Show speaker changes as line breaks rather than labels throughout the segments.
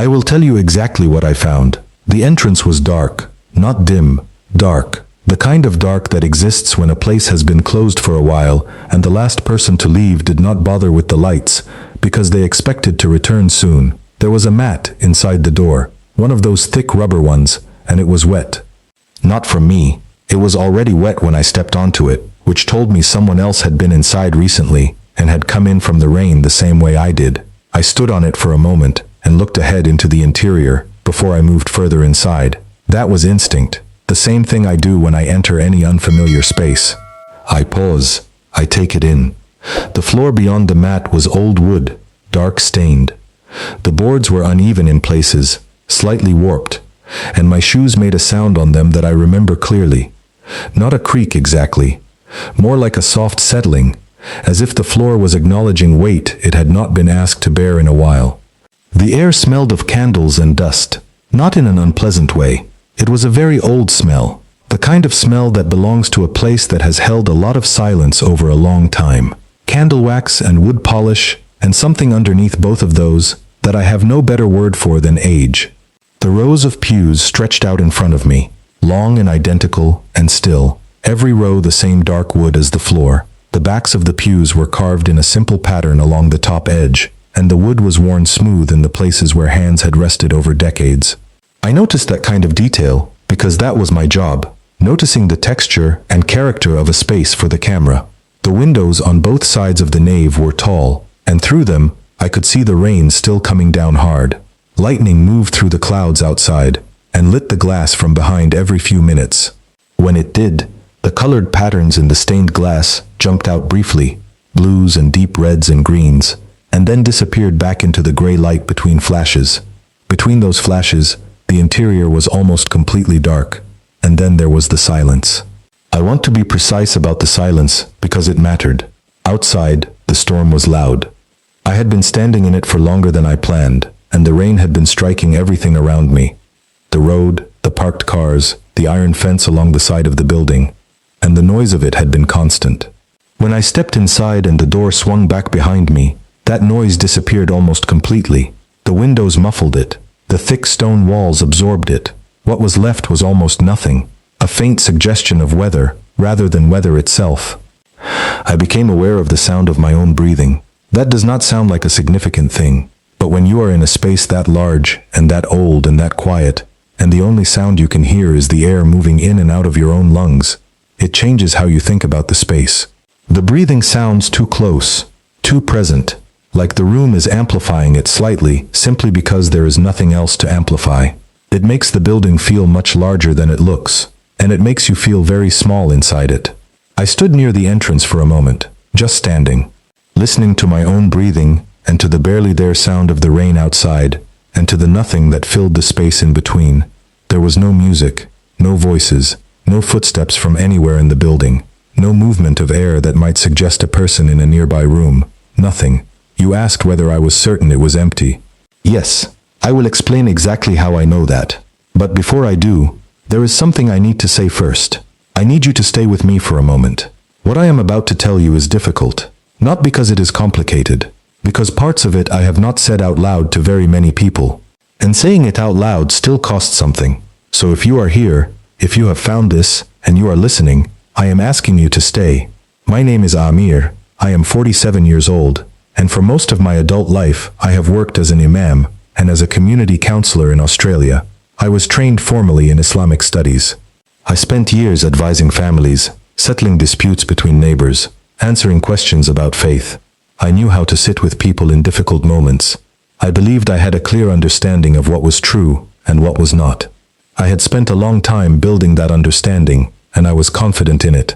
I will tell you exactly what I found. The entrance was dark, not dim, dark. The kind of dark that exists when a place has been closed for a while and the last person to leave did not bother with the lights because they expected to return soon. There was a mat inside the door, one of those thick rubber ones, and it was wet. Not from me. It was already wet when I stepped onto it, which told me someone else had been inside recently and had come in from the rain the same way I did. I stood on it for a moment and looked ahead into the interior before I moved further inside. That was instinct. The same thing I do when I enter any unfamiliar space. I pause. I take it in. The floor beyond the mat was old wood, dark stained. The boards were uneven in places, slightly warped, and my shoes made a sound on them that I remember clearly. Not a creak exactly, more like a soft settling, as if the floor was acknowledging weight it had not been asked to bear in a while. The air smelled of candles and dust, not in an unpleasant way. It was a very old smell, the kind of smell that belongs to a place that has held a lot of silence over a long time. Candle wax and wood polish, and something underneath both of those that I have no better word for than age. The rows of pews stretched out in front of me, long and identical and still, every row the same dark wood as the floor. The backs of the pews were carved in a simple pattern along the top edge, and the wood was worn smooth in the places where hands had rested over decades. I noticed that kind of detail because that was my job, noticing the texture and character of a space for the camera. The windows on both sides of the nave were tall, and through them I could see the rain still coming down hard. Lightning moved through the clouds outside and lit the glass from behind every few minutes. When it did, the colored patterns in the stained glass jumped out briefly, blues and deep reds and greens, and then disappeared back into the gray light between flashes. Between those flashes, the interior was almost completely dark, and then there was the silence. I want to be precise about the silence because it mattered. Outside, the storm was loud. I had been standing in it for longer than I planned, and the rain had been striking everything around me. The road, the parked cars, the iron fence along the side of the building, and the noise of it had been constant. When I stepped inside and the door swung back behind me, that noise disappeared almost completely. The windows muffled it. The thick stone walls absorbed it. What was left was almost nothing, a faint suggestion of weather rather than weather itself. I became aware of the sound of my own breathing. That does not sound like a significant thing, but when you are in a space that large and that old and that quiet, and the only sound you can hear is the air moving in and out of your own lungs, it changes how you think about the space. The breathing sounds too close, too present, like the room is amplifying it slightly simply because there is nothing else to amplify. It makes the building feel much larger than it looks, and it makes you feel very small inside it. I stood near the entrance for a moment, just standing, listening to my own breathing and to the barely there sound of the rain outside and to the nothing that filled the space in between. There was no music, no voices, no footsteps from anywhere in the building, no movement of air that might suggest a person in a nearby room, nothing. You asked whether I was certain it was empty. Yes, I will explain exactly how I know that. But before I do, there is something I need to say first. I need you to stay with me for a moment. What I am about to tell you is difficult, not because it is complicated, because parts of it I have not said out loud to very many people. And saying it out loud still costs something. So if you are here, if you have found this, and you are listening, I am asking you to stay. My name is Amir. I am 47 years old. And for most of my adult life, I have worked as an Imam and as a community counselor in Australia. I was trained formally in Islamic studies. I spent years advising families, settling disputes between neighbors, answering questions about faith. I knew how to sit with people in difficult moments. I believed I had a clear understanding of what was true and what was not. I had spent a long time building that understanding, and I was confident in it.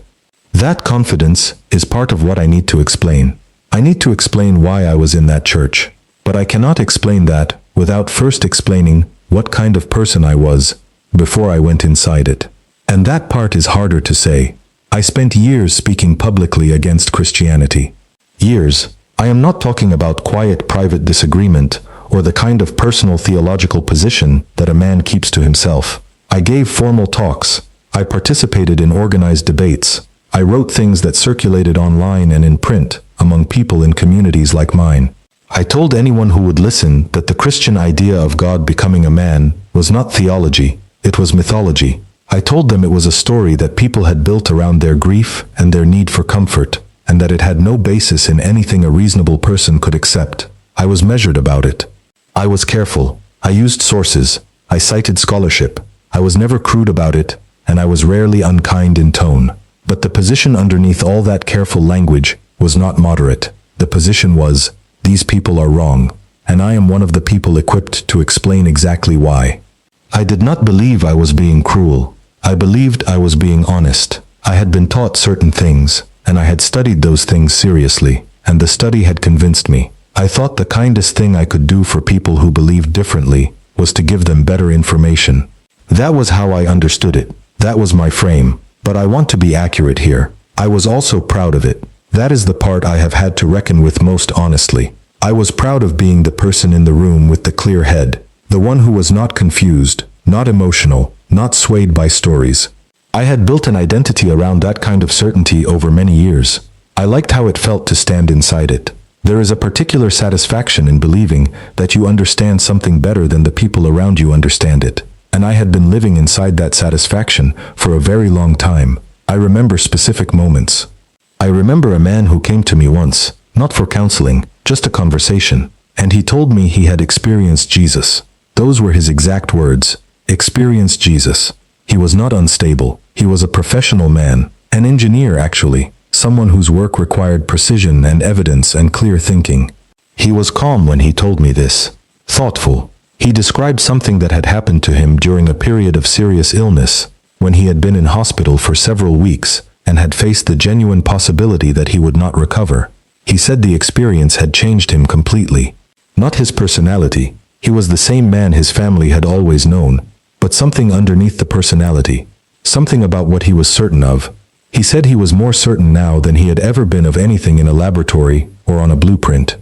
That confidence is part of what I need to explain. I need to explain why I was in that church, but I cannot explain that without first explaining what kind of person I was before I went inside it. And that part is harder to say. I spent years speaking publicly against Christianity. Years. I am not talking about quiet private disagreement or the kind of personal theological position that a man keeps to himself. I gave formal talks. I participated in organized debates. I wrote things that circulated online and in print among people in communities like mine. I told anyone who would listen that the Christian idea of God becoming a man was not theology, it was mythology. I told them it was a story that people had built around their grief and their need for comfort, and that it had no basis in anything a reasonable person could accept. I was measured about it. I was careful. I used sources. I cited scholarship. I was never crude about it, and I was rarely unkind in tone. But the position underneath all that careful language was not moderate. The position was, these people are wrong, and I am one of the people equipped to explain exactly why. I did not believe I was being cruel. I believed I was being honest. I had been taught certain things, and I had studied those things seriously, and the study had convinced me. I thought the kindest thing I could do for people who believed differently was to give them better information. That was how I understood it. That was my frame. But I want to be accurate here. I was also proud of it. That is the part I have had to reckon with most honestly. I was proud of being the person in the room with the clear head, the one who was not confused, not emotional, not swayed by stories. I had built an identity around that kind of certainty over many years. I liked how it felt to stand inside it. There is a particular satisfaction in believing that you understand something better than the people around you understand it. And I had been living inside that satisfaction for a very long time. I remember specific moments. I remember a man who came to me once, not for counseling, just a conversation, and he told me he had experienced Jesus. Those were his exact words, experienced Jesus. He was not unstable. He was a professional man, an engineer actually, someone whose work required precision and evidence and clear thinking. He was calm when he told me this, thoughtful. He described something that had happened to him during a period of serious illness, when he had been in hospital for several weeks and had faced the genuine possibility that he would not recover. He said the experience had changed him completely. Not his personality. He was the same man his family had always known, but something underneath the personality. Something about what he was certain of. He said he was more certain now than he had ever been of anything in a laboratory or on a blueprint.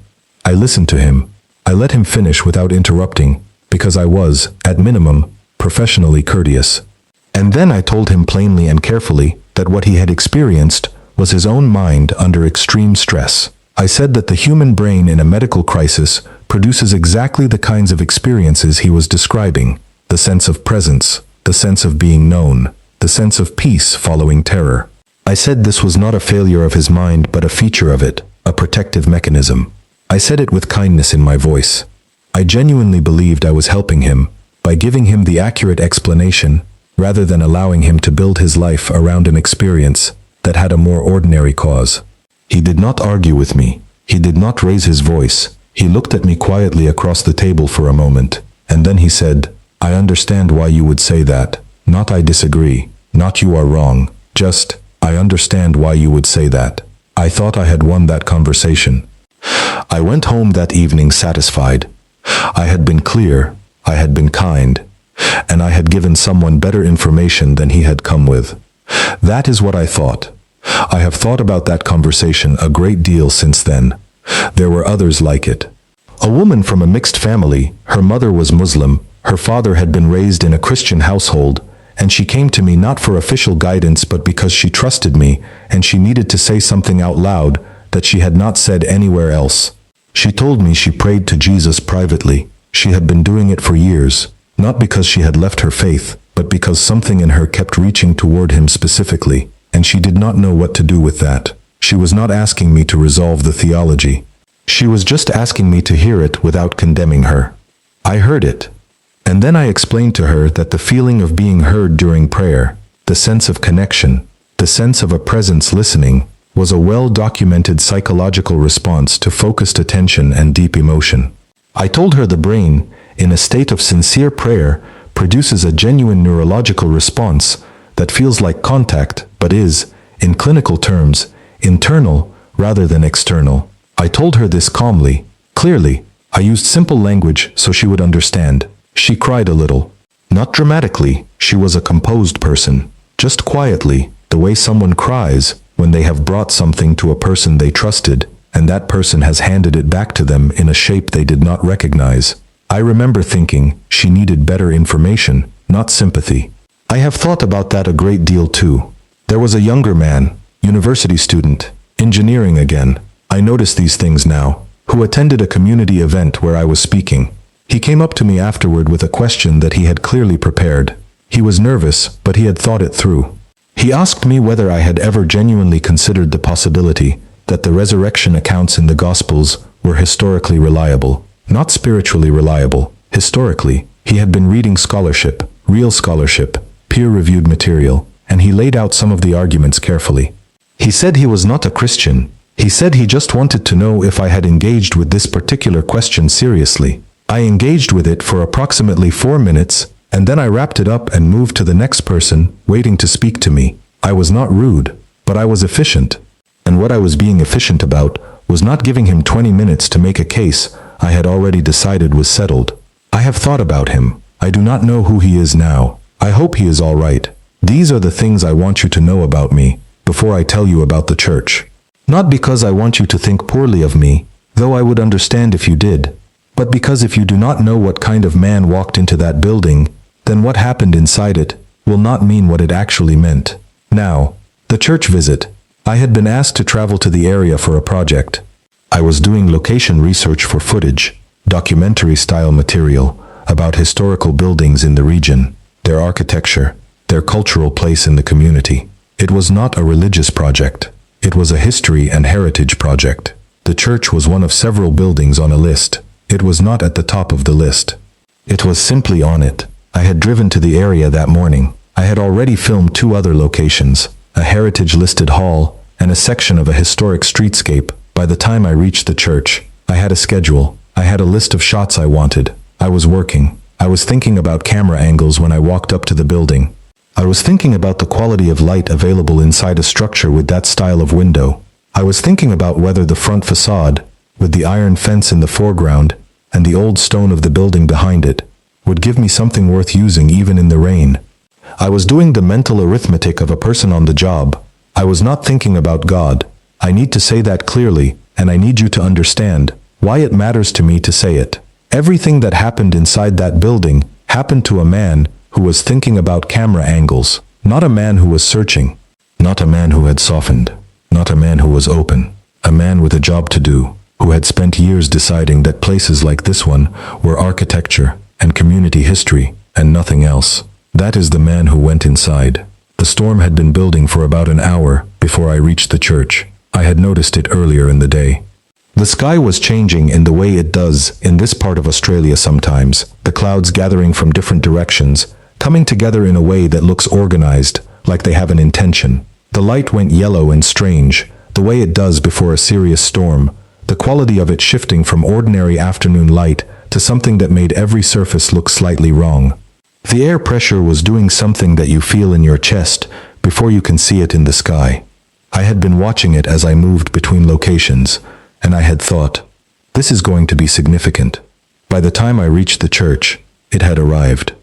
I listened to him. I let him finish without interrupting, because I was, at minimum, professionally courteous. And then I told him plainly and carefully that what he had experienced was his own mind under extreme stress. I said that the human brain in a medical crisis produces exactly the kinds of experiences he was describing: the sense of presence, the sense of being known, the sense of peace following terror. I said this was not a failure of his mind but a feature of it, a protective mechanism. I said it with kindness in my voice. I genuinely believed I was helping him by giving him the accurate explanation rather than allowing him to build his life around an experience that had a more ordinary cause. He did not argue with me. He did not raise his voice. He looked at me quietly across the table for a moment, and then he said, "I understand why you would say that. Not I disagree. Not you are wrong. Just, I understand why you would say that." I thought I had won that conversation. I went home that evening satisfied. I had been clear, I had been kind, and I had given someone better information than he had come with. That is what I thought. I have thought about that conversation a great deal since then. There were others like it. A woman from a mixed family, her mother was Muslim, her father had been raised in a Christian household, and she came to me not for official guidance but because she trusted me and she needed to say something out loud that she had not said anywhere else. She told me she prayed to Jesus privately. She had been doing it for years, not because she had left her faith, but because something in her kept reaching toward him specifically, and she did not know what to do with that. She was not asking me to resolve the theology. She was just asking me to hear it without condemning her. I heard it. And then I explained to her that the feeling of being heard during prayer, the sense of connection, the sense of a presence listening, was a well-documented psychological response to focused attention and deep emotion. I told her the brain, in a state of sincere prayer, produces a genuine neurological response that feels like contact, but is, in clinical terms, internal rather than external. I told her this calmly, clearly. I used simple language so she would understand. She cried a little. Not dramatically, she was a composed person. Just quietly, the way someone cries when they have brought something to a person they trusted, and that person has handed it back to them in a shape they did not recognize. I remember thinking she needed better information, not sympathy. I have thought about that a great deal too. There was a younger man, university student, engineering again. I notice these things now. who attended a community event where I was speaking. He came up to me afterward with a question that he had clearly prepared. He was nervous, but he had thought it through. He asked me whether I had ever genuinely considered the possibility that the resurrection accounts in the Gospels were historically reliable, not spiritually reliable. Historically, he had been reading scholarship, real scholarship, peer-reviewed material, and he laid out some of the arguments carefully. He said he was not a Christian. He said he just wanted to know if I had engaged with this particular question seriously. I engaged with it for approximately 4 minutes, and then I wrapped it up and moved to the next person, waiting to speak to me. I was not rude, but I was efficient. And what I was being efficient about was not giving him 20 minutes to make a case I had already decided was settled. I have thought about him. I do not know who he is now. I hope he is all right. These are the things I want you to know about me before I tell you about the church. Not because I want you to think poorly of me, though I would understand if you did, but because if you do not know what kind of man walked into that building, then what happened inside it will not mean what it actually meant. Now, the church visit. I had been asked to travel to the area for a project. I was doing location research for footage, documentary-style material about historical buildings in the region, their architecture, their cultural place in the community. It was not a religious project. It was a history and heritage project. The church was one of several buildings on a list. It was not at the top of the list. It was simply on it. I had driven to the area that morning. I had already filmed 2 other locations, a heritage-listed hall and a section of a historic streetscape. By the time I reached the church, I had a schedule. I had a list of shots I wanted. I was working. I was thinking about camera angles when I walked up to the building. I was thinking about the quality of light available inside a structure with that style of window. I was thinking about whether the front facade, with the iron fence in the foreground and the old stone of the building behind it, would give me something worth using even in the rain. I was doing the mental arithmetic of a person on the job. I was not thinking about God. I need to say that clearly, and I need you to understand why it matters to me to say it. Everything that happened inside that building happened to a man who was thinking about camera angles, not a man who was searching, not a man who had softened, not a man who was open, a man with a job to do, who had spent years deciding that places like this one were architecture and community history and nothing else. That is the man who went inside. The storm had been building for about an hour before I reached the church. I had noticed it earlier in the day. The sky was changing in the way it does in this part of Australia sometimes, the clouds gathering from different directions, coming together in a way that looks organized, like they have an intention. The light went yellow and strange, the way it does before a serious storm, the quality of it shifting from ordinary afternoon light to something that made every surface look slightly wrong. The air pressure was doing something that you feel in your chest before you can see it in the sky. I had been watching it as I moved between locations, and I had thought, this is going to be significant. By the time I reached the church, it had arrived.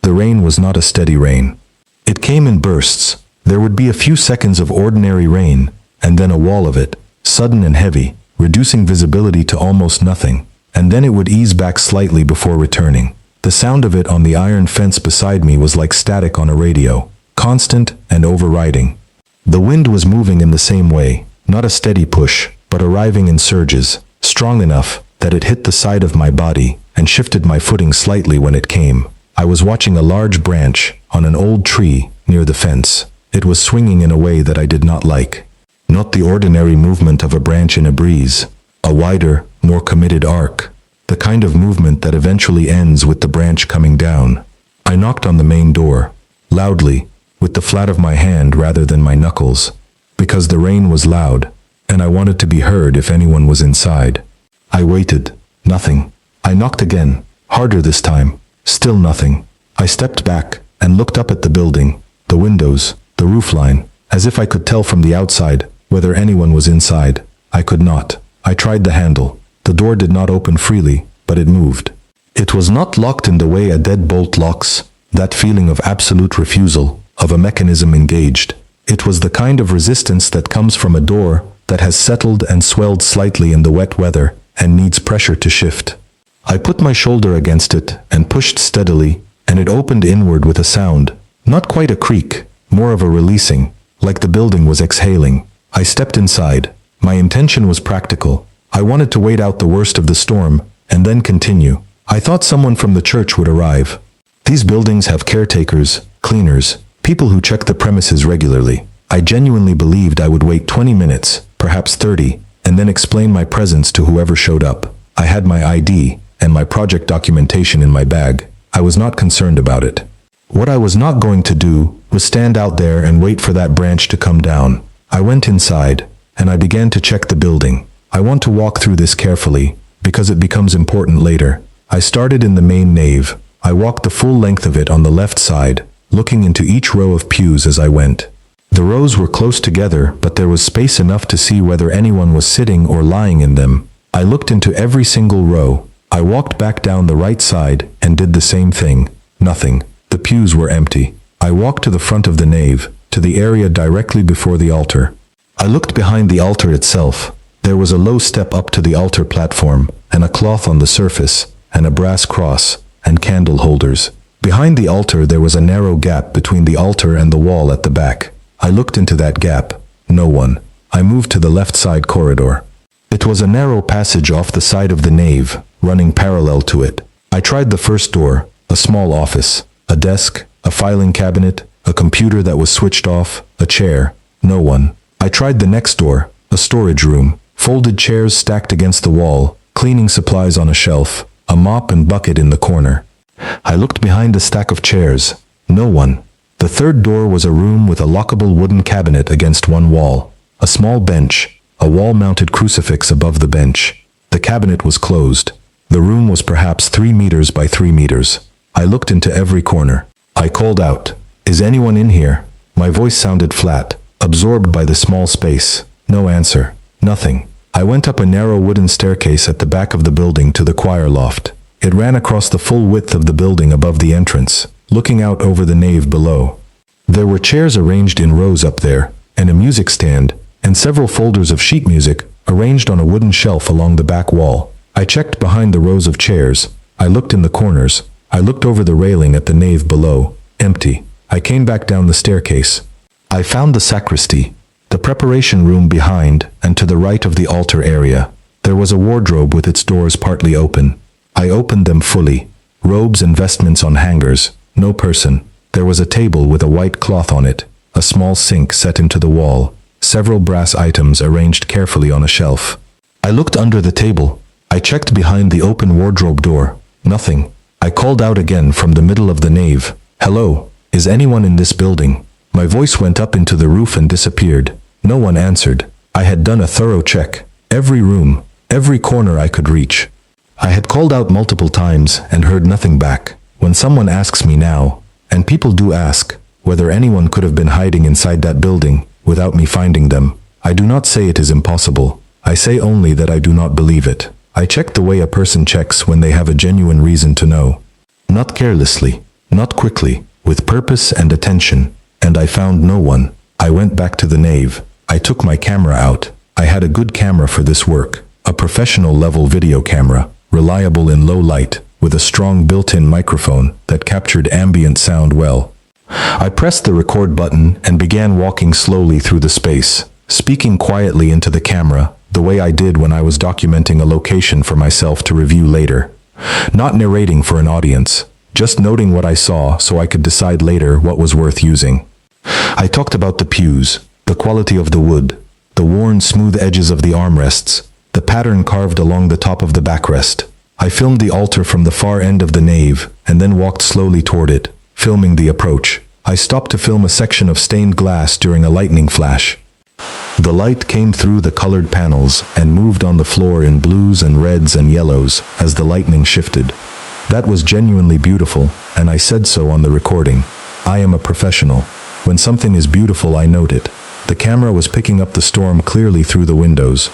The rain was not a steady rain. It came in bursts. There would be a few seconds of ordinary rain, and then a wall of it, sudden and heavy, reducing visibility to almost nothing, and then it would ease back slightly before returning. The sound of it on the iron fence beside me was like static on a radio, constant and overriding. The wind was moving in the same way, not a steady push, but arriving in surges, strong enough that it hit the side of my body and shifted my footing slightly when it came. I was watching a large branch on an old tree near the fence. It was swinging in a way that I did not like. Not the ordinary movement of a branch in a breeze, a wider, more committed arc, the kind of movement that eventually ends with the branch coming down. I knocked on the main door, loudly, with the flat of my hand rather than my knuckles, because the rain was loud, and I wanted to be heard if anyone was inside. I waited. Nothing. I knocked again, harder this time. Still nothing. I stepped back and looked up at the building, the windows, the roofline, as if I could tell from the outside whether anyone was inside. I could not. I tried the handle. The door did not open freely, but it moved. It was not locked in the way a deadbolt locks, that feeling of absolute refusal, of a mechanism engaged. It was the kind of resistance that comes from a door that has settled and swelled slightly in the wet weather and needs pressure to shift. I put my shoulder against it and pushed steadily, and it opened inward with a sound, not quite a creak, more of a releasing, like the building was exhaling. I stepped inside. My intention was practical. I wanted to wait out the worst of the storm, and then continue. I thought someone from the church would arrive. These buildings have caretakers, cleaners, people who check the premises regularly. I genuinely believed I would wait 20 minutes, perhaps 30, and then explain my presence to whoever showed up. I had my ID and my project documentation in my bag. I was not concerned about it. What I was not going to do was stand out there and wait for that branch to come down. I went inside, and I began to check the building. I want to walk through this carefully, because it becomes important later. I started in the main nave. I walked the full length of it on the left side, looking into each row of pews as I went. The rows were close together, but there was space enough to see whether anyone was sitting or lying in them. I looked into every single row. I walked back down the right side and did the same thing. Nothing. The pews were empty. I walked to the front of the nave, to the area directly before the altar. I looked behind the altar itself. There was a low step up to the altar platform, and a cloth on the surface, and a brass cross, and candle holders. Behind the altar there was a narrow gap between the altar and the wall at the back. I looked into that gap. No one. I moved to the left side corridor. It was a narrow passage off the side of the nave, running parallel to it. I tried the first door, a small office, a desk, a filing cabinet, a computer that was switched off, a chair. No one. I tried the next door, a storage room, folded chairs stacked against the wall, cleaning supplies on a shelf, a mop and bucket in the corner. I looked behind a stack of chairs. No one. The third door was a room with a lockable wooden cabinet against one wall, a small bench, a wall-mounted crucifix above the bench. The cabinet was closed. The room was perhaps 3 meters by 3 meters. I looked into every corner. I called out, "Is anyone in here?" My voice sounded flat, absorbed by the small space. No answer. Nothing. I went up a narrow wooden staircase at the back of the building to the choir loft. It ran across the full width of the building above the entrance, looking out over the nave below. There were chairs arranged in rows up there, and a music stand, and several folders of sheet music arranged on a wooden shelf along the back wall. I checked behind the rows of chairs. I looked in the corners. I looked over the railing at the nave below. Empty. I came back down the staircase. I found the sacristy, the preparation room behind and to the right of the altar area. There was a wardrobe with its doors partly open. I opened them fully. Robes and vestments on hangers. No person. There was a table with a white cloth on it, a small sink set into the wall, several brass items arranged carefully on a shelf. I looked under the table. I checked behind the open wardrobe door. Nothing. I called out again from the middle of the nave. "Hello, is anyone in this building?" My voice went up into the roof and disappeared. No one answered. I had done a thorough check. Every room, every corner I could reach. I had called out multiple times and heard nothing back. When someone asks me now, and people do ask, whether anyone could have been hiding inside that building without me finding them, I do not say it is impossible. I say only that I do not believe it. I check the way a person checks when they have a genuine reason to know. Not carelessly, not quickly, with purpose and attention. And I found no one. I went back to the nave. I took my camera out. I had a good camera for this work, a professional level video camera, reliable in low light, with a strong built-in microphone that captured ambient sound well. I pressed the record button and began walking slowly through the space, speaking quietly into the camera, the way I did when I was documenting a location for myself to review later. Not narrating for an audience, just noting what I saw so I could decide later what was worth using. I talked about the pews, the quality of the wood, the worn smooth edges of the armrests, the pattern carved along the top of the backrest. I filmed the altar from the far end of the nave and then walked slowly toward it, filming the approach. I stopped to film a section of stained glass during a lightning flash. The light came through the colored panels and moved on the floor in blues and reds and yellows as the lightning shifted. That was genuinely beautiful, and I said so on the recording. I am a professional. When something is beautiful, I note it. The camera was picking up the storm clearly through the windows.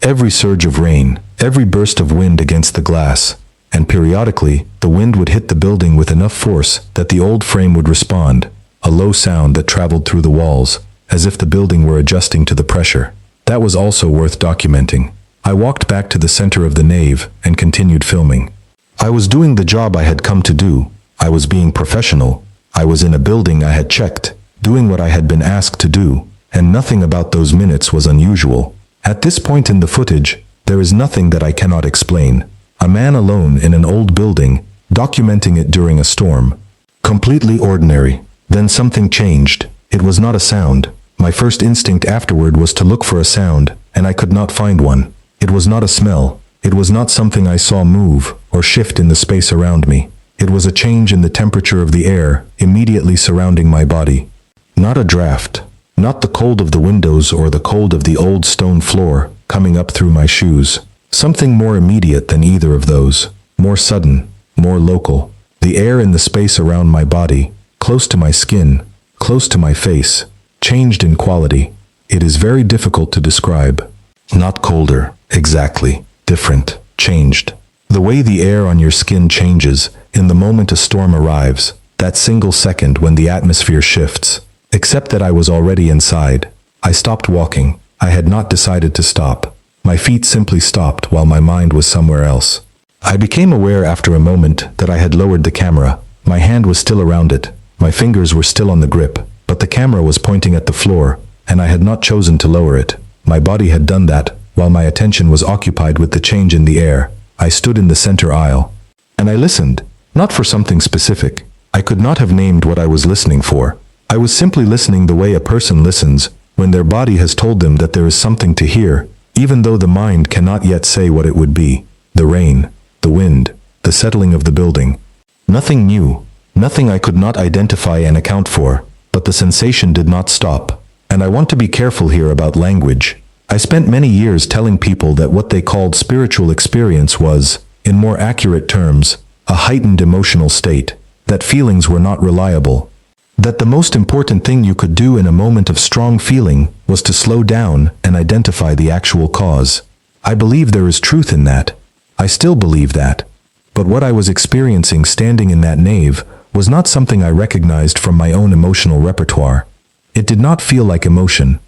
Every surge of rain, every burst of wind against the glass, and periodically, the wind would hit the building with enough force that the old frame would respond, a low sound that traveled through the walls, as if the building were adjusting to the pressure. That was also worth documenting. I walked back to the center of the nave and continued filming. I was doing the job I had come to do. I was being professional. I was in a building I had checked, doing what I had been asked to do, and nothing about those minutes was unusual. At this point in the footage, There is nothing that I cannot explain. A man alone in an old building, documenting it during a storm. Completely ordinary. Then something changed. It was not a sound. My first instinct afterward was to look for a sound, and I could not find one. It was not a smell. It was not something I saw move or shift in the space around me. It was a change in the temperature of the air immediately surrounding my body. Not a draft. Not the cold of the windows or the cold of the old stone floor coming up through my shoes. Something more immediate than either of those. More sudden, more local. The air in the space around my body, close to my skin, close to my face, changed in quality. It is very difficult to describe. Not colder, exactly. Different, changed. The way the air on your skin changes in the moment a storm arrives, that single second when the atmosphere shifts. Except that I was already inside. I stopped walking. I had not decided to stop. My feet simply stopped while my mind was somewhere else. I became aware after a moment that I had lowered the camera. My hand was still around it. My fingers were still on the grip, but the camera was pointing at the floor, and I had not chosen to lower it. My body had done that, while my attention was occupied with the change in the air. I stood in the center aisle, and I listened, not for something specific. I could not have named what I was listening for. I was simply listening the way a person listens when their body has told them that there is something to hear, even though the mind cannot yet say what it would be. The rain, the wind, the settling of the building. Nothing new, nothing I could not identify and account for, but the sensation did not stop. And I want to be careful here about language. I spent many years telling people that what they called spiritual experience was, in more accurate terms, a heightened emotional state, that feelings were not reliable. That the most important thing you could do in a moment of strong feeling was to slow down and identify the actual cause. I believe there is truth in that. I still believe that. But what I was experiencing standing in that nave was not something I recognized from my own emotional repertoire. It did not feel like emotion.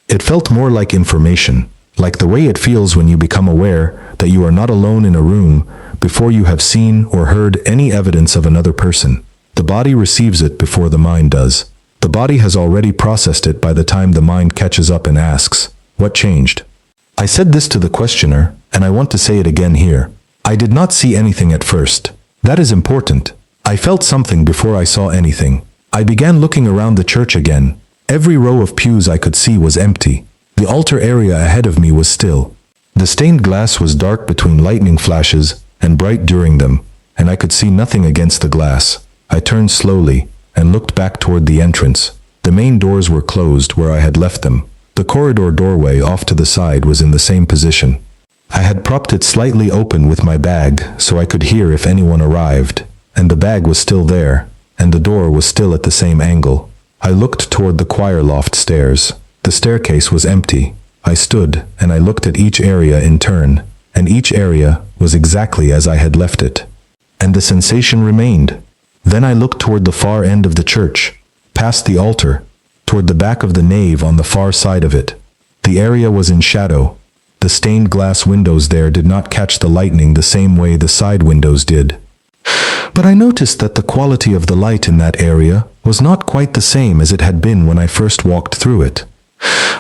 It felt more like information, like the way it feels when you become aware that you are not alone in a room before you have seen or heard any evidence of another person. The body receives it before the mind does. The body has already processed it by the time the mind catches up and asks, "What changed?" I said this to the questioner, and I want to say it again here. I did not see anything at first. That is important. I felt something before I saw anything. I began looking around the church again. Every row of pews I could see was empty. The altar area ahead of me was still. The stained glass was dark between lightning flashes and bright during them, and I could see nothing against the glass. I turned slowly and looked back toward the entrance. The main doors were closed where I had left them. The corridor doorway off to the side was in the same position. I had propped it slightly open with my bag so I could hear if anyone arrived, and the bag was still there, and the door was still at the same angle. I looked toward the choir loft stairs. The staircase was empty. I stood and I looked at each area in turn, and each area was exactly as I had left it. And the sensation remained. Then I looked toward the far end of the church, past the altar, toward the back of the nave on the far side of it. The area was in shadow. The stained glass windows there did not catch the lightning the same way the side windows did. But I noticed that the quality of the light in that area was not quite the same as it had been when I first walked through it.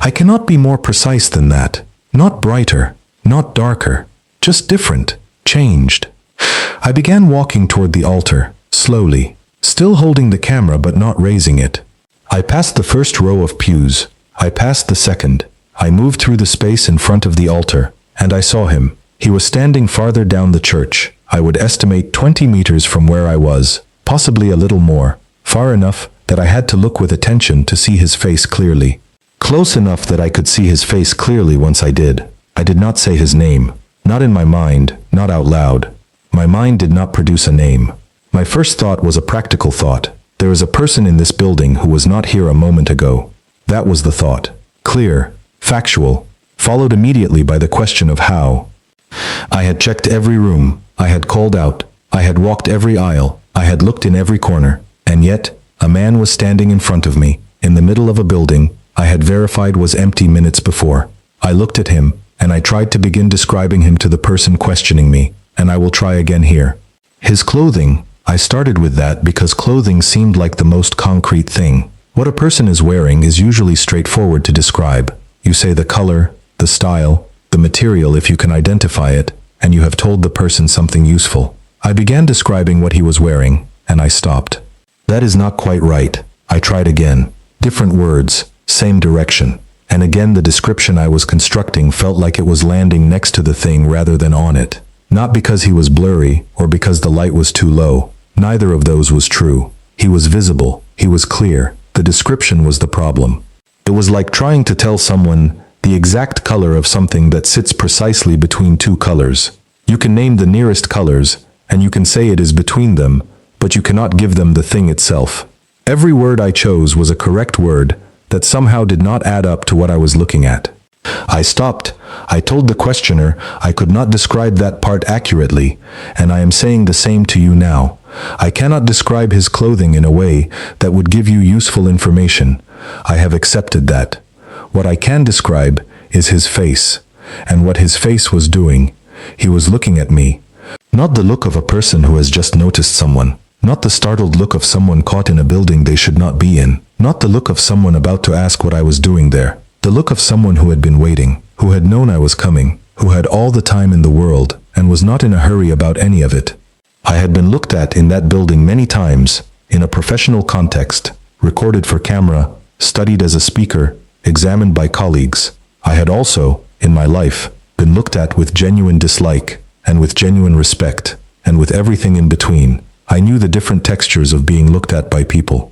I cannot be more precise than that. Not brighter, not darker, just different, changed. I began walking toward the altar, slowly, still holding the camera but not raising it. I passed the first row of pews. I passed the second. I moved through the space in front of the altar, and I saw him. He was standing farther down the church. I would estimate 20 meters from where I was, possibly a little more, far enough that I had to look with attention to see his face clearly. Close enough that I could see his face clearly once I did. I did not say his name. Not in my mind, not out loud. My mind did not produce a name. My first thought was a practical thought. There is a person in this building who was not here a moment ago. That was the thought. Clear, factual, followed immediately by the question of how. I had checked every room. I had called out. I had walked every aisle. I had looked in every corner. And yet, a man was standing in front of me, in the middle of a building I had verified was empty minutes before. I looked at him, and I tried to begin describing him to the person questioning me, and I will try again here. His clothing. I started with that because clothing seemed like the most concrete thing. What a person is wearing is usually straightforward to describe. You say the color, the style, the material if you can identify it, and you have told the person something useful. I began describing what he was wearing, and I stopped. That is not quite right. I tried again. Different words, same direction. And again the description I was constructing felt like it was landing next to the thing rather than on it. Not because he was blurry, or because the light was too low. Neither of those was true. He was visible. He was clear. The description was the problem. It was like trying to tell someone the exact color of something that sits precisely between two colors. You can name the nearest colors, and you can say it is between them, but you cannot give them the thing itself. Every word I chose was a correct word that somehow did not add up to what I was looking at. I stopped. I told the questioner I could not describe that part accurately, and I am saying the same to you now. I cannot describe his clothing in a way that would give you useful information. I have accepted that. What I can describe is his face, and what his face was doing. He was looking at me. Not the look of a person who has just noticed someone. Not the startled look of someone caught in a building they should not be in. Not the look of someone about to ask what I was doing there. The look of someone who had been waiting, who had known I was coming, who had all the time in the world, and was not in a hurry about any of it. I had been looked at in that building many times, in a professional context, recorded for camera, studied as a speaker, examined by colleagues. I had also, in my life, been looked at with genuine dislike, and with genuine respect, and with everything in between. I knew the different textures of being looked at by people.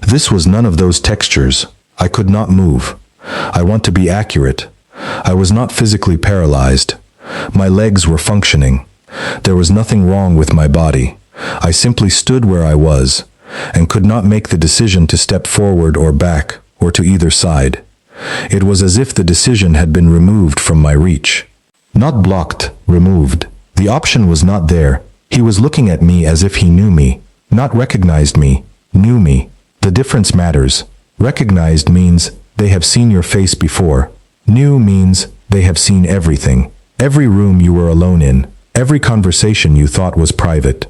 This was none of those textures. I could not move. I want to be accurate. I was not physically paralyzed. My legs were functioning. There was nothing wrong with my body. I simply stood where I was, and could not make the decision to step forward or back, or to either side. It was as if the decision had been removed from my reach. Not blocked, removed. The option was not there. He was looking at me as if he knew me, not recognized me, knew me. The difference matters. Recognized means they have seen your face before. Knew means they have seen everything. Every room you were alone in. Every conversation you thought was private.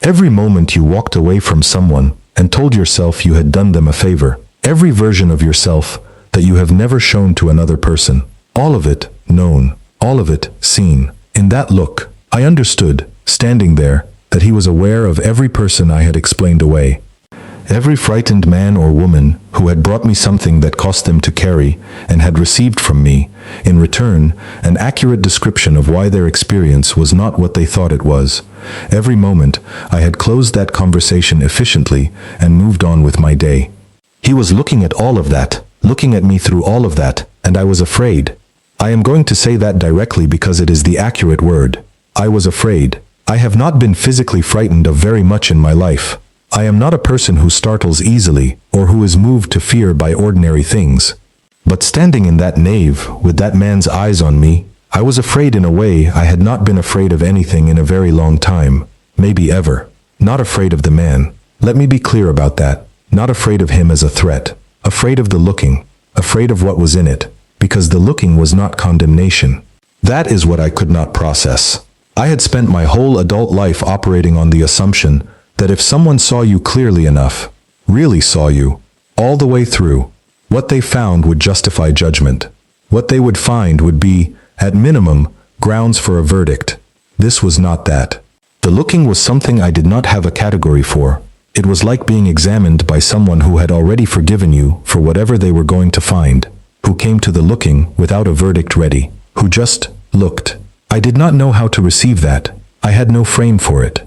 Every moment you walked away from someone and told yourself you had done them a favor. Every version of yourself that you have never shown to another person. All of it known. All of it seen. In that look, I understood, standing there, that he was aware of every person I had explained away. Every frightened man or woman who had brought me something that cost them to carry and had received from me, in return, an accurate description of why their experience was not what they thought it was. Every moment, I had closed that conversation efficiently and moved on with my day. He was looking at all of that, looking at me through all of that, and I was afraid. I am going to say that directly because it is the accurate word. I was afraid. I have not been physically frightened of very much in my life. I am not a person who startles easily, or who is moved to fear by ordinary things. But standing in that nave, with that man's eyes on me, I was afraid in a way I had not been afraid of anything in a very long time, maybe ever. Not afraid of the man. Let me be clear about that. Not afraid of him as a threat. Afraid of the looking. Afraid of what was in it. Because the looking was not condemnation. That is what I could not process. I had spent my whole adult life operating on the assumption that if someone saw you clearly enough, really saw you, all the way through, what they found would justify judgment. What they would find would be, at minimum, grounds for a verdict. This was not that. The looking was something I did not have a category for. It was like being examined by someone who had already forgiven you for whatever they were going to find, who came to the looking without a verdict ready, who just looked. I did not know how to receive that. I had no frame for it.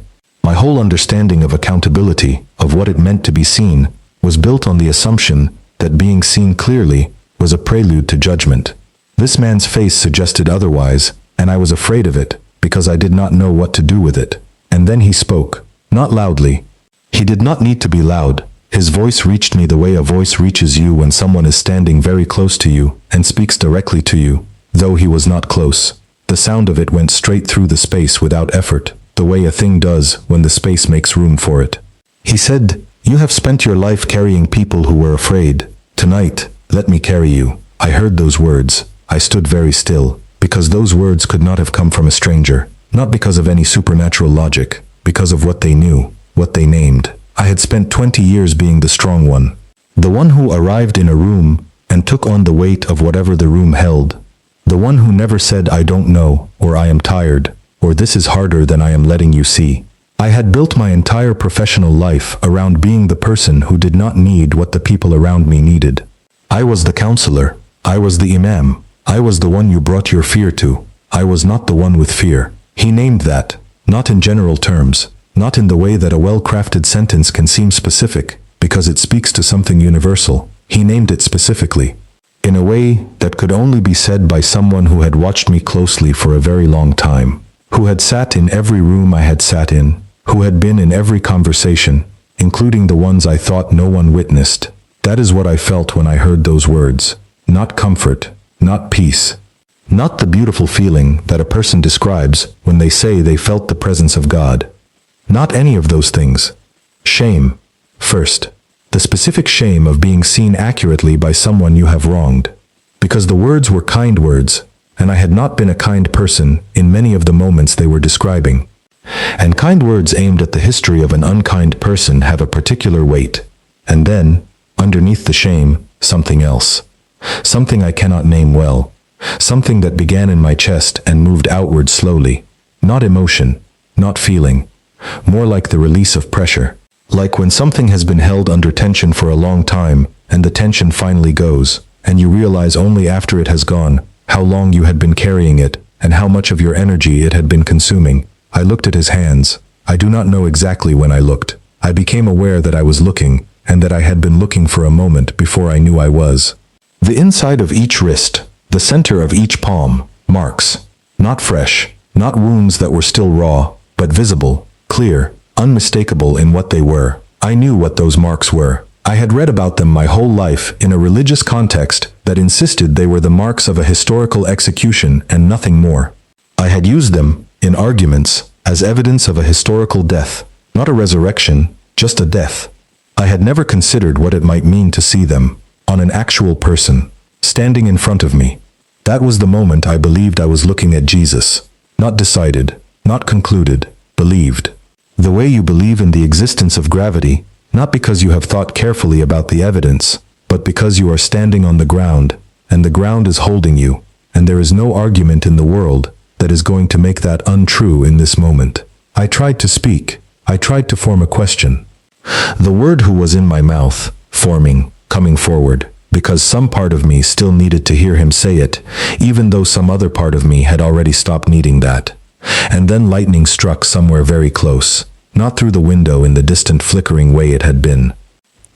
My whole understanding of accountability, of what it meant to be seen, was built on the assumption that being seen clearly was a prelude to judgment. This man's face suggested otherwise, and I was afraid of it, because I did not know what to do with it. And then he spoke, not loudly. He did not need to be loud. His voice reached me the way a voice reaches you when someone is standing very close to you and speaks directly to you, though he was not close. The sound of it went straight through the space without effort, the way a thing does when the space makes room for it. He said, "You have spent your life carrying people who were afraid. Tonight, let me carry you." I heard those words. I stood very still, because those words could not have come from a stranger, not because of any supernatural logic, because of what they knew, what they named. I had spent 20 years being the strong one, the one who arrived in a room and took on the weight of whatever the room held. The one who never said I don't know, or I am tired, or this is harder than I am letting you see. I had built my entire professional life around being the person who did not need what the people around me needed. I was the counselor. I was the Imam. I was the one you brought your fear to. I was not the one with fear. He named that, not in general terms, not in the way that a well-crafted sentence can seem specific, because it speaks to something universal. He named it specifically, in a way that could only be said by someone who had watched me closely for a very long time, who had sat in every room I had sat in, who had been in every conversation, including the ones I thought no one witnessed. That is what I felt when I heard those words. Not comfort, not peace, not the beautiful feeling that a person describes when they say they felt the presence of God. Not any of those things. Shame. First, the specific shame of being seen accurately by someone you have wronged. Because the words were kind words, and I had not been a kind person in many of the moments they were describing. And kind words aimed at the history of an unkind person have a particular weight. And then, underneath the shame, something else. Something I cannot name well. Something that began in my chest and moved outward slowly. Not emotion, not feeling. More like the release of pressure. Like when something has been held under tension for a long time, and the tension finally goes, and you realize only after it has gone, how long you had been carrying it, and how much of your energy it had been consuming. I looked at his hands. I do not know exactly when I looked. I became aware that I was looking, and that I had been looking for a moment before I knew I was. The inside of each wrist, the center of each palm, marks. Not fresh, not wounds that were still raw, but visible, clear, unmistakable in what they were. I knew what those marks were. I had read about them my whole life in a religious context that insisted they were the marks of a historical execution and nothing more. I had used them, in arguments, as evidence of a historical death, not a resurrection, just a death. I had never considered what it might mean to see them, on an actual person, standing in front of me. That was the moment I believed I was looking at Jesus. Not decided, not concluded, believed. The way you believe in the existence of gravity, not because you have thought carefully about the evidence, but because you are standing on the ground, and the ground is holding you, and there is no argument in the world that is going to make that untrue in this moment. I tried to speak. I tried to form a question. The word who was in my mouth, forming, coming forward, because some part of me still needed to hear him say it, even though some other part of me had already stopped needing that. And then lightning struck somewhere very close, not through the window in the distant flickering way it had been.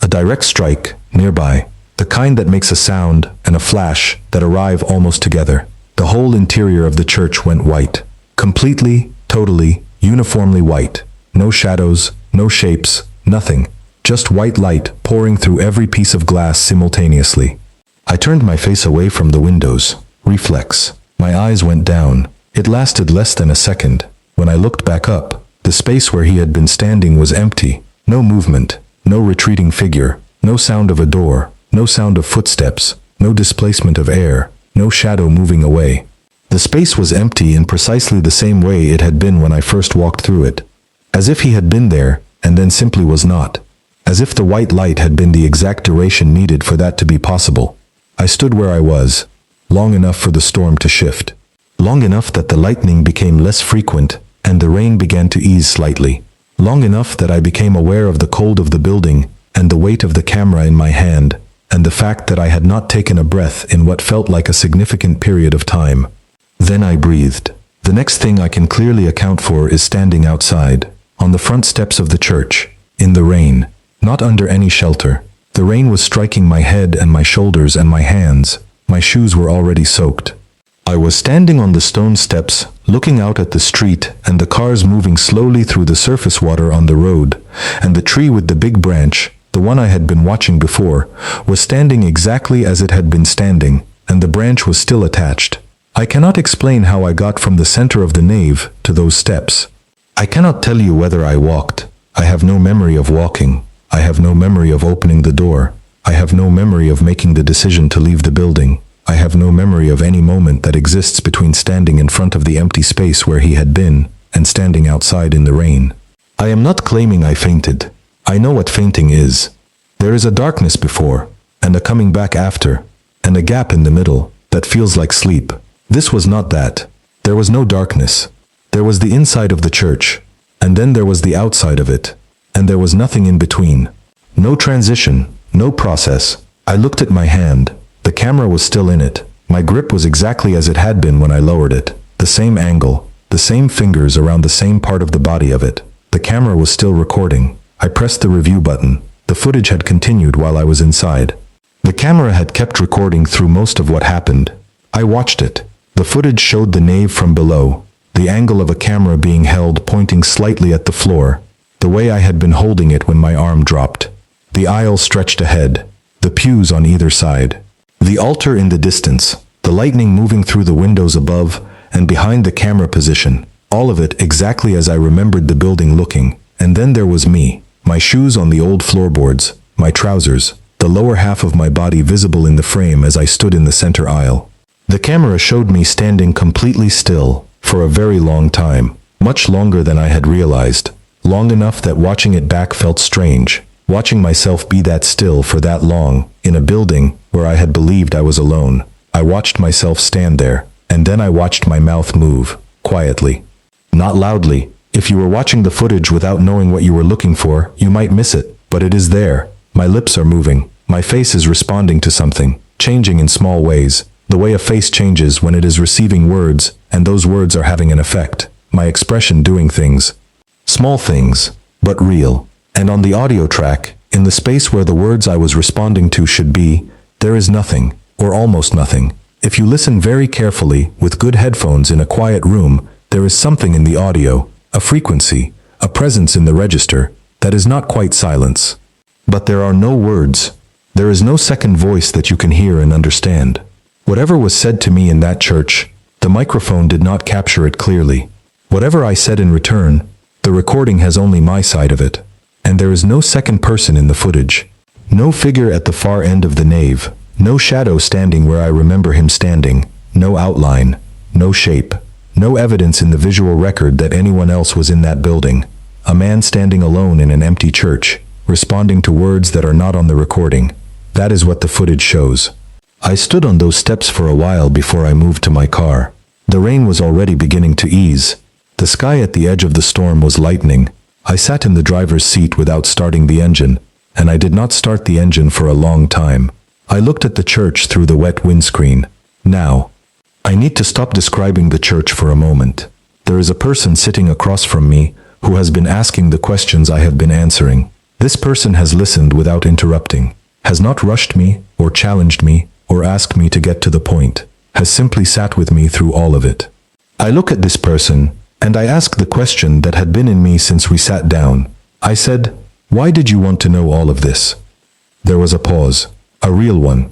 A direct strike, nearby, the kind that makes a sound and a flash that arrive almost together. The whole interior of the church went white. Completely, totally, uniformly white. No shadows, no shapes, nothing. Just white light pouring through every piece of glass simultaneously. I turned my face away from the windows. Reflex. My eyes went down. It lasted less than a second. When I looked back up, the space where he had been standing was empty. No movement, no retreating figure, no sound of a door, no sound of footsteps, no displacement of air, no shadow moving away. The space was empty in precisely the same way it had been when I first walked through it. As if he had been there, and then simply was not. As if the white light had been the exact duration needed for that to be possible. I stood where I was, long enough for the storm to shift. Long enough that the lightning became less frequent, and the rain began to ease slightly. Long enough that I became aware of the cold of the building, and the weight of the camera in my hand, and the fact that I had not taken a breath in what felt like a significant period of time. Then I breathed. The next thing I can clearly account for is standing outside, on the front steps of the church, in the rain, not under any shelter. The rain was striking my head and my shoulders and my hands. My shoes were already soaked. I was standing on the stone steps, looking out at the street and the cars moving slowly through the surface water on the road, and the tree with the big branch, the one I had been watching before, was standing exactly as it had been standing, and the branch was still attached. I cannot explain how I got from the center of the nave to those steps. I cannot tell you whether I walked. I have no memory of walking. I have no memory of opening the door. I have no memory of making the decision to leave the building. I have no memory of any moment that exists between standing in front of the empty space where he had been and standing outside in the rain. I am not claiming I fainted. I know what fainting is. There is a darkness before, and a coming back after, and a gap in the middle that feels like sleep. This was not that. There was no darkness. There was the inside of the church, and then there was the outside of it, and there was nothing in between. No transition, no process. I looked at my hand. The camera was still in it. My grip was exactly as it had been when I lowered it. The same angle, the same fingers around the same part of the body of it. The camera was still recording. I pressed the review button. The footage had continued while I was inside. The camera had kept recording through most of what happened. I watched it. The footage showed the nave from below, the angle of a camera being held pointing slightly at the floor, the way I had been holding it when my arm dropped. The aisle stretched ahead, the pews on either side, the altar in the distance, the lightning moving through the windows above and behind the camera position, all of it exactly as I remembered the building looking. And then there was me, my shoes on the old floorboards, my trousers, the lower half of my body visible in the frame as I stood in the center aisle. The camera showed me standing completely still for a very long time, much longer than I had realized, long enough that watching it back felt strange, watching myself be that still for that long, in a building where I had believed I was alone. I watched myself stand there, and then I watched my mouth move, quietly. Not loudly. If you were watching the footage without knowing what you were looking for, you might miss it, but it is there. My lips are moving, my face is responding to something, changing in small ways. The way a face changes when it is receiving words, and those words are having an effect. My expression doing things. Small things, but real. And on the audio track, in the space where the words I was responding to should be, there is nothing, or almost nothing. If you listen very carefully, with good headphones in a quiet room, there is something in the audio, a frequency, a presence in the register, that is not quite silence. But there are no words. There is no second voice that you can hear and understand. Whatever was said to me in that church, the microphone did not capture it clearly. Whatever I said in return, the recording has only my side of it. And there is no second person in the footage. No figure at the far end of the nave. No shadow standing where I remember him standing. No outline. No shape. No evidence in the visual record that anyone else was in that building. A man standing alone in an empty church, responding to words that are not on the recording. That is what the footage shows. I stood on those steps for a while before I moved to my car. The rain was already beginning to ease. The sky at the edge of the storm was lightening. I sat in the driver's seat without starting the engine, and I did not start the engine for a long time. I looked at the church through the wet windscreen. Now, I need to stop describing the church for a moment. There is a person sitting across from me who has been asking the questions I have been answering. This person has listened without interrupting, has not rushed me or challenged me or asked me to get to the point, has simply sat with me through all of it. I look at this person, and I ask the question that had been in me since we sat down. I said, "Why did you want to know all of this?" There was a pause, a real one,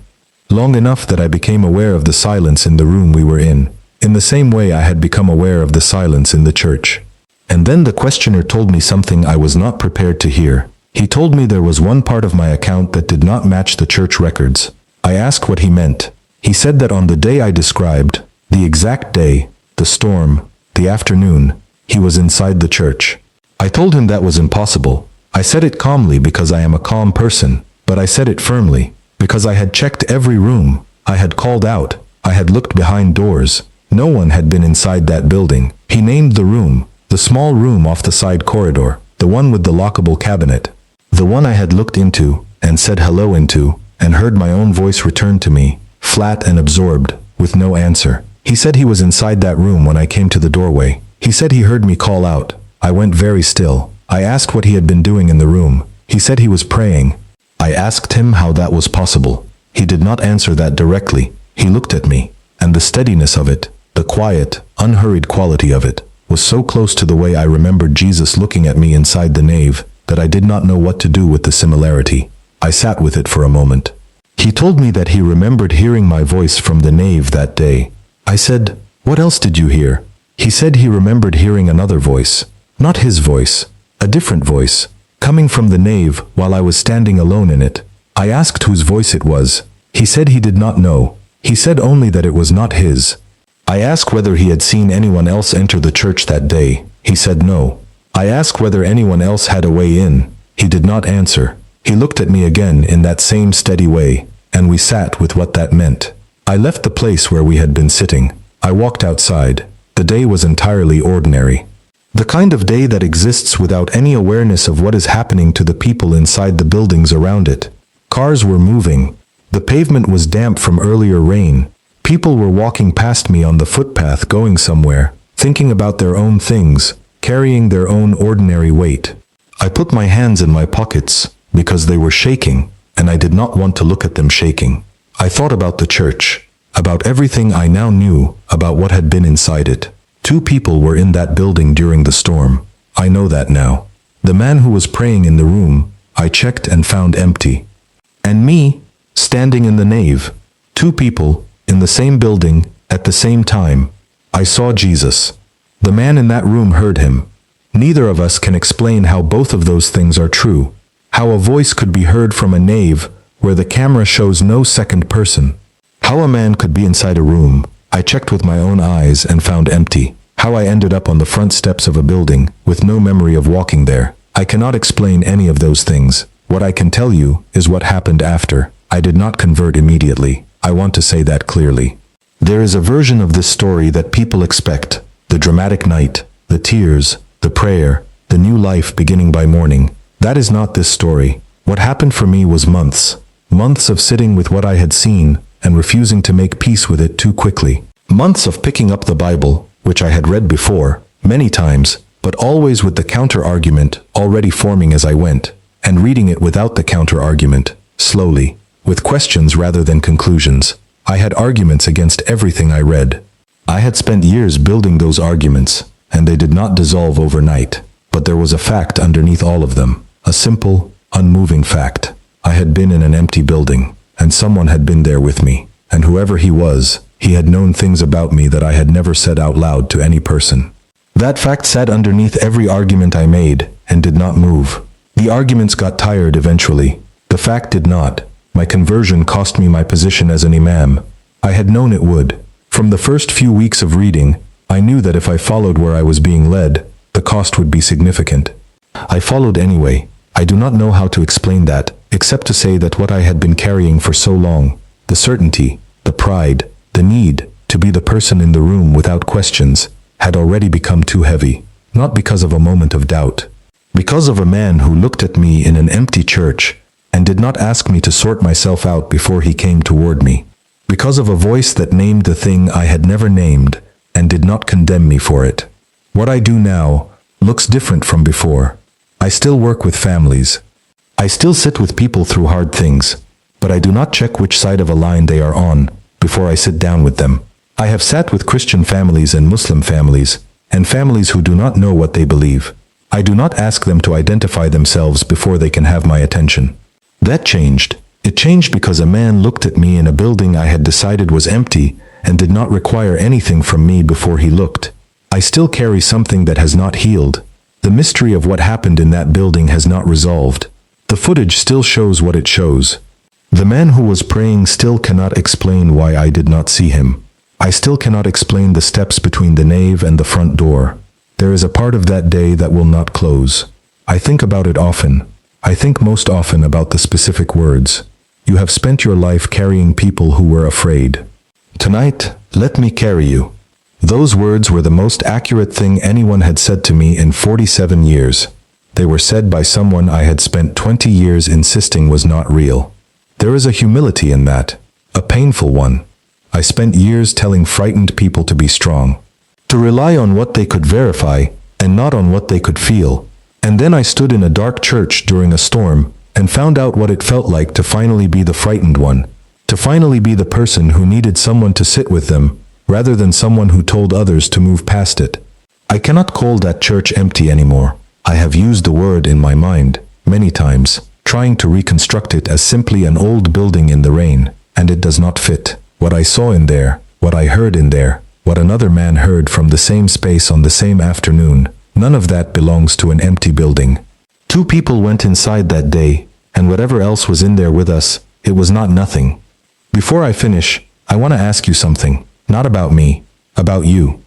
long enough that I became aware of the silence in the room we were in the same way I had become aware of the silence in the church. And then the questioner told me something I was not prepared to hear. He told me there was one part of my account that did not match the church records. I asked what he meant. He said that on the day I described, the exact day, the storm, the afternoon, he was inside the church. I told him that was impossible. I said it calmly because I am a calm person, but I said it firmly, because I had checked every room, I had called out, I had looked behind doors. No one had been inside that building. He named the room, the small room off the side corridor, the one with the lockable cabinet, the one I had looked into, and said hello into, and heard my own voice return to me, flat and absorbed, with no answer. He said he was inside that room when I came to the doorway. He said he heard me call out. I went very still. I asked what he had been doing in the room. He said he was praying. I asked him how that was possible. He did not answer that directly. He looked at me, and the steadiness of it, the quiet, unhurried quality of it, was so close to the way I remembered Jesus looking at me inside the nave that I did not know what to do with the similarity. I sat with it for a moment. He told me that he remembered hearing my voice from the nave that day. I said, "What else did you hear?" He said he remembered hearing another voice, not his voice, a different voice, coming from the nave while I was standing alone in it. I asked whose voice it was. He said he did not know. He said only that it was not his. I asked whether he had seen anyone else enter the church that day. He said no. I asked whether anyone else had a way in. He did not answer. He looked at me again in that same steady way, and we sat with what that meant. I left the place where we had been sitting. I walked outside. The day was entirely ordinary. The kind of day that exists without any awareness of what is happening to the people inside the buildings around it. Cars were moving. The pavement was damp from earlier rain. People were walking past me on the footpath going somewhere, thinking about their own things, carrying their own ordinary weight. I put my hands in my pockets because they were shaking, and I did not want to look at them shaking. I thought about the church, about everything I now knew about what had been inside it. 2 people were in that building during the storm. I know that now. The man who was praying in the room, I checked and found empty. And me, standing in the nave. 2 people, in the same building, at the same time. I saw Jesus. The man in that room heard him. Neither of us can explain how both of those things are true. How a voice could be heard from a nave where the camera shows no second person. How a man could be inside a room, I checked with my own eyes and found empty. How I ended up on the front steps of a building with no memory of walking there. I cannot explain any of those things. What I can tell you is what happened after. I did not convert immediately. I want to say that clearly. There is a version of this story that people expect. The dramatic night, the tears, the prayer, the new life beginning by morning. That is not this story. What happened for me was months. Months of sitting with what I had seen and refusing to make peace with it too quickly. Months of picking up the Bible, which I had read before, many times, but always with the counter-argument already forming as I went, and reading it without the counter-argument, slowly, with questions rather than conclusions. I had arguments against everything I read. I had spent years building those arguments, and they did not dissolve overnight. But there was a fact underneath all of them, a simple, unmoving fact. I had been in an empty building, and someone had been there with me, and whoever he was, he had known things about me that I had never said out loud to any person. That fact sat underneath every argument I made, and did not move. The arguments got tired eventually. The fact did not. My conversion cost me my position as an imam. I had known it would. From the first few weeks of reading, I knew that if I followed where I was being led, the cost would be significant. I followed anyway. I do not know how to explain that, except to say that what I had been carrying for so long, the certainty, the pride, the need to be the person in the room without questions, had already become too heavy, not because of a moment of doubt, because of a man who looked at me in an empty church and did not ask me to sort myself out before he came toward me, because of a voice that named the thing I had never named and did not condemn me for it. What I do now looks different from before. I still work with families. I still sit with people through hard things, but I do not check which side of a line they are on before I sit down with them. I have sat with Christian families and Muslim families, and families who do not know what they believe. I do not ask them to identify themselves before they can have my attention. That changed. It changed because a man looked at me in a building I had decided was empty and did not require anything from me before he looked. I still carry something that has not healed. The mystery of what happened in that building has not resolved. The footage still shows what it shows. The man who was praying still cannot explain why I did not see him. I still cannot explain the steps between the nave and the front door. There is a part of that day that will not close. I think about it often. I think most often about the specific words. You have spent your life carrying people who were afraid. Tonight, let me carry you. Those words were the most accurate thing anyone had said to me in 47 years. They were said by someone I had spent 20 years insisting was not real. There is a humility in that, a painful one. I spent years telling frightened people to be strong, to rely on what they could verify and not on what they could feel. And then I stood in a dark church during a storm and found out what it felt like to finally be the frightened one, to finally be the person who needed someone to sit with them, rather than someone who told others to move past it. I cannot call that church empty anymore. I have used the word in my mind, many times, trying to reconstruct it as simply an old building in the rain, and it does not fit. What I saw in there, what I heard in there, what another man heard from the same space on the same afternoon, none of that belongs to an empty building. 2 people went inside that day, and whatever else was in there with us, it was not nothing. Before I finish, I want to ask you something, not about me, about you.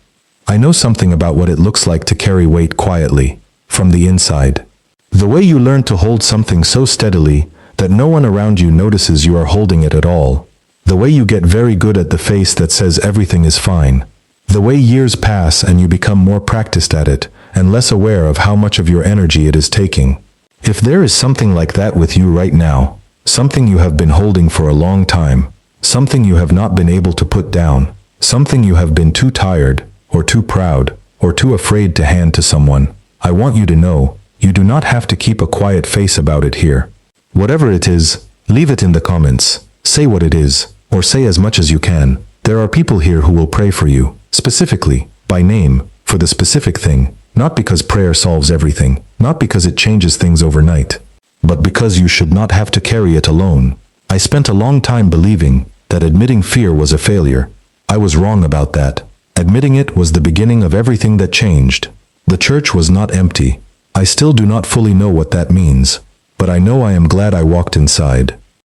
I know something about what it looks like to carry weight quietly, from the inside. The way you learn to hold something so steadily that no one around you notices you are holding it at all. The way you get very good at the face that says everything is fine. The way years pass and you become more practiced at it, and less aware of how much of your energy it is taking. If there is something like that with you right now, something you have been holding for a long time, something you have not been able to put down, something you have been too tired, or too proud, or too afraid to hand to someone, I want you to know, you do not have to keep a quiet face about it here. Whatever it is, leave it in the comments, say what it is, or say as much as you can. There are people here who will pray for you, specifically, by name, for the specific thing, not because prayer solves everything, not because it changes things overnight, but because you should not have to carry it alone. I spent a long time believing that admitting fear was a failure. I was wrong about that. Admitting it was the beginning of everything that changed. The church was not empty. I still do not fully know what that means, but I know I am glad I walked inside.